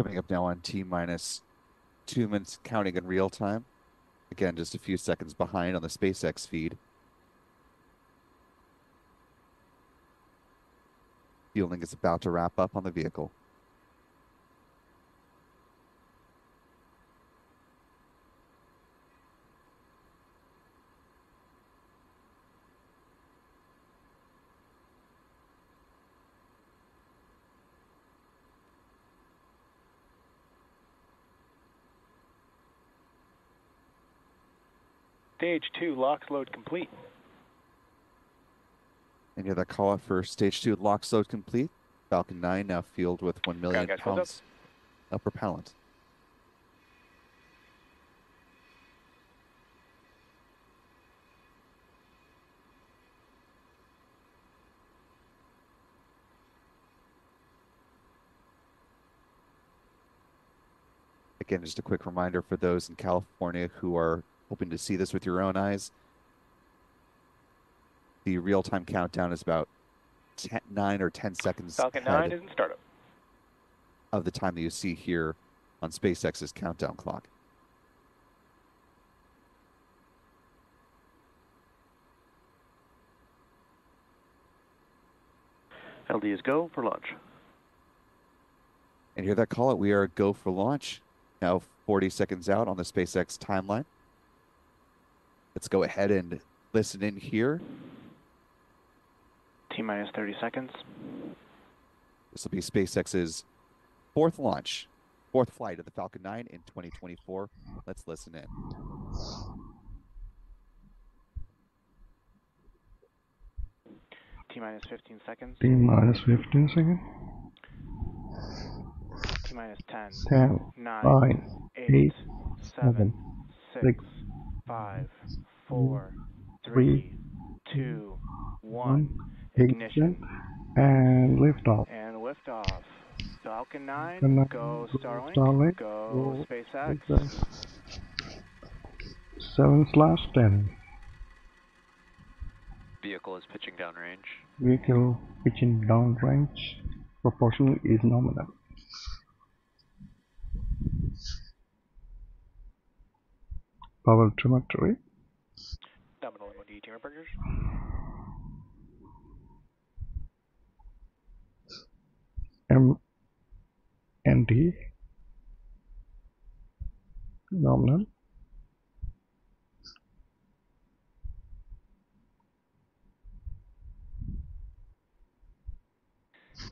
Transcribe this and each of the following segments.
Coming up now on T minus 2 minutes, counting in real time. Again, just a few seconds behind on the SpaceX feed. Fueling is about to wrap up on the vehicle. Stage 2 LOX load complete. And hear that call out for Stage 2 LOX load complete. Falcon 9 now fueled with 1 million pounds of propellant. Again, just a quick reminder for those in California who are hoping to see this with your own eyes. The real-time countdown is about 9 or 10 seconds Falcon 9 is in startup of the time that you see here on SpaceX's countdown clock. LD is go for launch. And hear that call it. We are go for launch. Now 40 seconds out on the SpaceX timeline. Let's go ahead and listen in here. T minus 30 seconds. This will be SpaceX's fourth launch, fourth flight of the Falcon 9 in 2024. Let's listen in. T minus 15 seconds. T minus 15 seconds. T minus 10. 10, 9, 8, 7, 6, 5, 4, 3, 2, 1. Ignition. And liftoff. And liftoff. Falcon 9, go Starlink, go SpaceX. 7/10. Vehicle is pitching downrange. Vehicle pitching downrange. Propulsion is nominal. Power trajectory. Nominal MOD team approaches. MND. Nominal.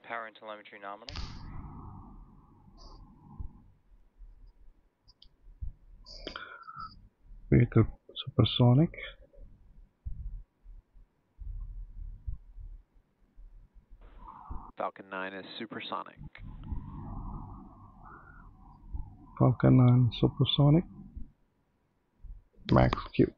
Power and telemetry nominal. Vehicle supersonic. Falcon 9 is supersonic. Falcon 9 supersonic. Max Q.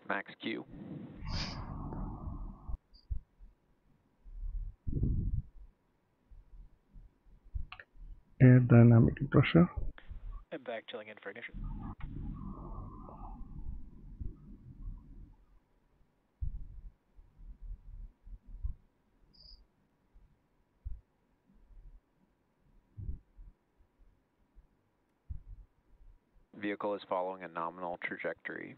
Max Q. Aerodynamic pressure. And back chilling in for ignition. Vehicle is following a nominal trajectory.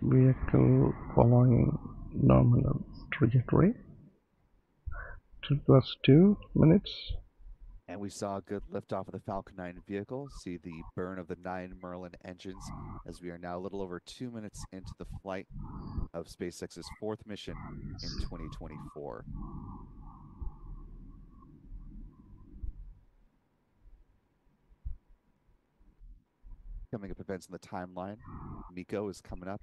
Vehicle following nominal trajectory. 2 + 2 minutes. And we saw a good liftoff of the Falcon 9 vehicle. See the burn of the 9 Merlin engines as we are now a little over 2 minutes into the flight of SpaceX's fourth mission in 2024. Coming up events in the timeline. MECO is coming up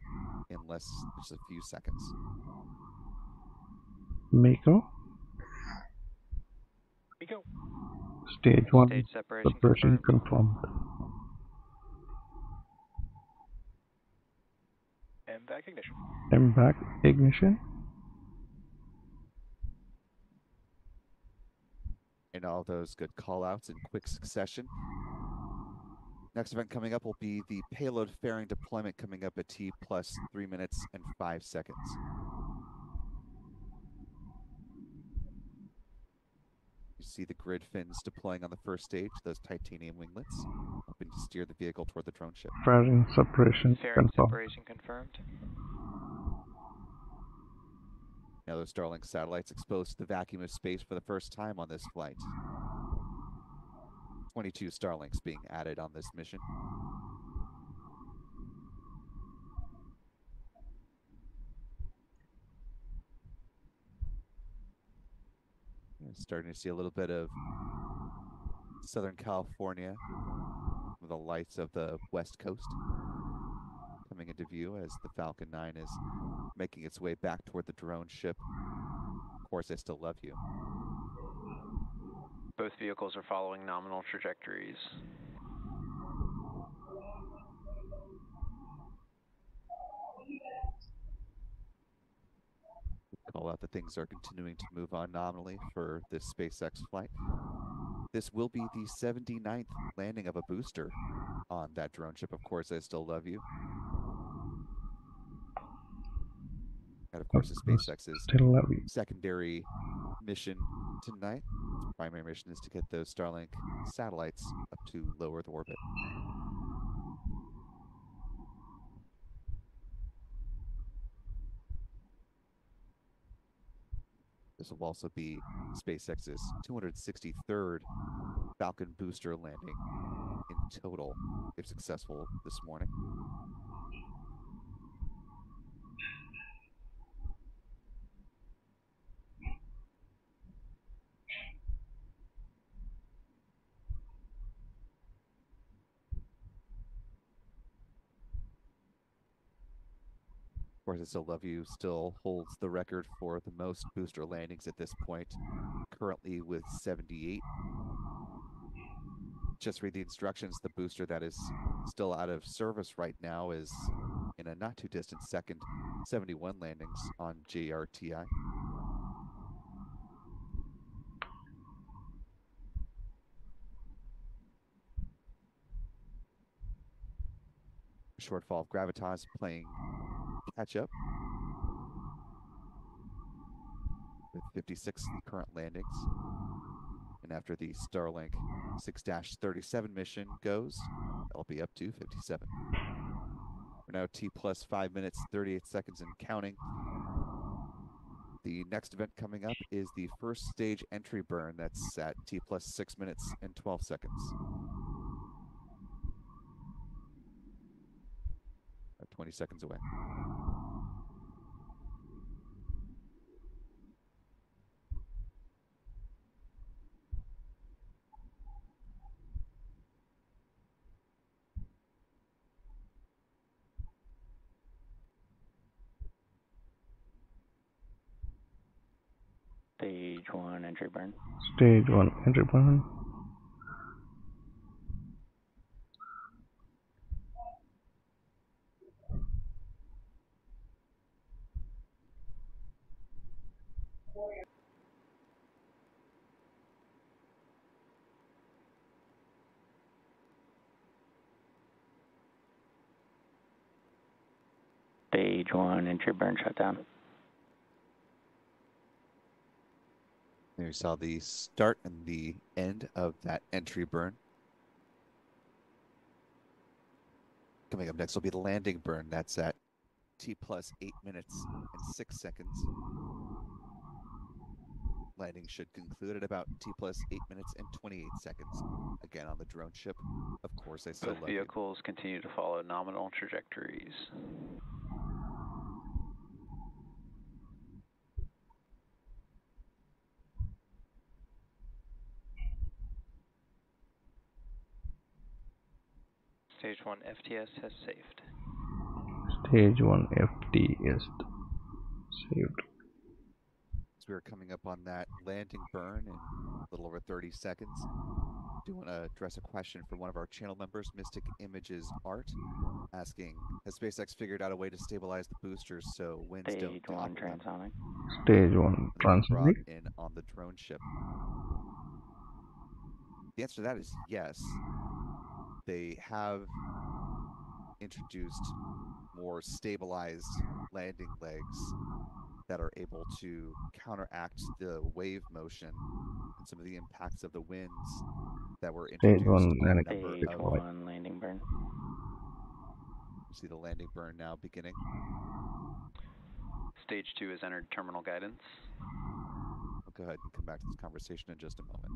in just a few seconds. MECO. MECO. Stage 1 Stage separation confirmed. And back ignition. MBAC ignition. And all those good call outs in quick succession. Next event coming up will be the payload fairing deployment coming up at T + 3 minutes and 5 seconds. You see the grid fins deploying on the first stage, those titanium winglets, helping to steer the vehicle toward the drone ship. Fairing separation Fairing confirmed. separation confirmed. Now those Starlink satellites exposed to the vacuum of space for the first time on this flight. 22 Starlinks being added on this mission. Starting to see a little bit of Southern California with the lights of the West Coast coming into view as the Falcon 9 is making its way back toward the drone ship. Of course, I still love you. Both vehicles are following nominal trajectories. Call out that things are continuing to move on nominally for this SpaceX flight. This will be the 79th landing of a booster on that drone ship. Of course, I still love you. And of course, the SpaceX's Still love you. secondary mission tonight. Its primary mission is to get those Starlink satellites up to low Earth orbit. This will also be SpaceX's 263rd Falcon booster landing in total, if successful this morning. Of course, I Still Love You still holds the record for the most booster landings at this point, currently with 78. Just read the instructions. The booster that is still out of service right now is in a not too distant second, 71 landings on JRTI. Shortfall of Gravitas playing catch up with 56 current landings. And after the Starlink 6-37 mission goes, that'll be up to 57. We're now T plus 5 minutes, 38 seconds and counting. The next event coming up is the first stage entry burn. That's at T plus 6 minutes and 12 seconds. 20 seconds away. Stage 1 entry burn. Stage 1 entry burn. Stage 1 entry burn shutdown. There you saw the start and the end of that entry burn. Coming up next will be the landing burn. That's at T plus 8 minutes and 6 seconds. Landing should conclude at about T plus 8 minutes and 28 seconds. Again on the drone ship. Of course, I still Both love you. vehicles continue to follow nominal trajectories. Stage 1 FTS has saved. Stage 1 FT is saved. So we're coming up on that landing burn in a little over 30 seconds. I do want to address a question from one of our channel members, Mystic Images Art, asking, has SpaceX figured out a way to stabilize the boosters so winds don't Stage 1 topple them? transonic. Stage 1 They're brought transonic. in on the drone ship. The answer to that is yes. They have introduced more stabilized landing legs that are able to counteract the wave motion and some of the impacts of the winds that were Stage introduced 1 by a landing. number Stage of. 1 landing burn. You see the landing burn now beginning. Stage 2 has entered terminal guidance. We'll go ahead and come back to this conversation in just a moment.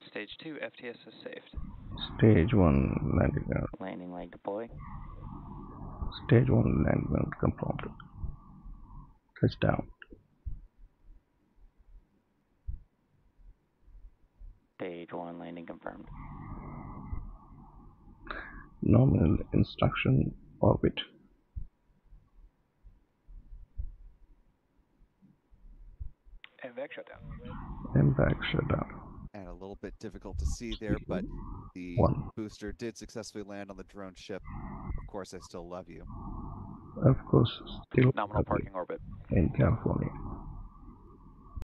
Stage 2, FTS is saved. Stage 1 landing. Landing leg deploy. Stage 1 landing confirmed. Touchdown. Stage 1 landing confirmed. Nominal instruction orbit. MVAC shutdown. Impact shutdown. And a little bit difficult to see there, but the 1. booster did successfully land on the drone ship. Of course, I still love you. Of course, still Nominal parking orbit. in California.